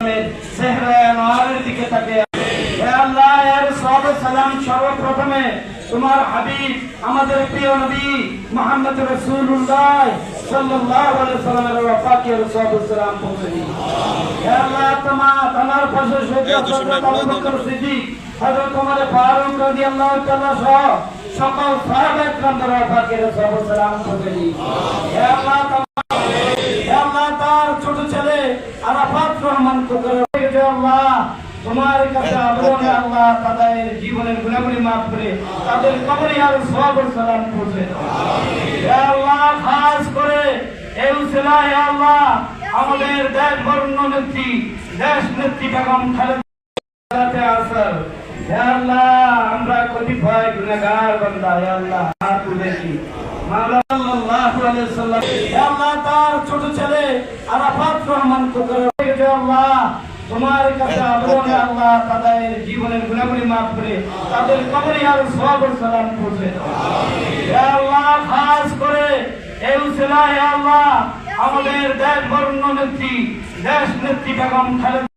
সাল্লামের চেহারা আনোয়ারের দিকে তাকিয়ে হে আল্লাহ এর সওয়াব সালাম সর্বপ্রথমে তোমার হাবিব আমাদের প্রিয় নবী মুহাম্মদ রাসূলুল্লাহ সাল্লাল্লাহু আলাইহি সাল্লামের ওয়াফাতের সওয়াব সালাম পৌঁছে দিন। হে আল্লাহ তোমার পাশে হযরত আবু বকর সিদ্দিক, হযরত ওমর ফারুক রাদিয়াল্লাহু তাআলা সহ সকল সাহাবায়ে কেরামের ওয়াফাতের সওয়াব সালাম পৌঁছে দিন। হে আল্লাহ তার ছোট ছেলে আরাফাত রহমান কোকর আল্লাহ তোমার কাছে আবেদন আল্লাহ তাদের জীবনের গুনাহগুলি maaf করে তাদের কবরে আর সওয়াব সালাম পৌঁছে দাও। হে আল্লাহ খাস করে এই উসিলায় আল্লাহ আমাদের দেশ বরণ্য নেত্রী দেশ নেত্রী বেগম খালেদা আসর হে আল্লাহ আমরা কতিপয় গুনাহগার বান্দা হে আল্লাহ হাত তুলেছি মাওলানা সাল্লাল্লাহু আলাইহি ওয়াসাল্লাম হে আল্লাহ তার ছোট ছেলে আরাফাত রহমান কোকর আল্লাহ তোমার কাছে আবেদন আল্লাহ তাদের জীবনের গুনাহগুলি maaf করে তাদের কবরে আর সওয়াব সালাম পৌঁছে দাও। হে আল্লাহ খাস করে এই উসিলায় আল্লাহ আমাদের দেশ বরণ্য নেত্রী দেশ নেত্রী বেগম খালেদা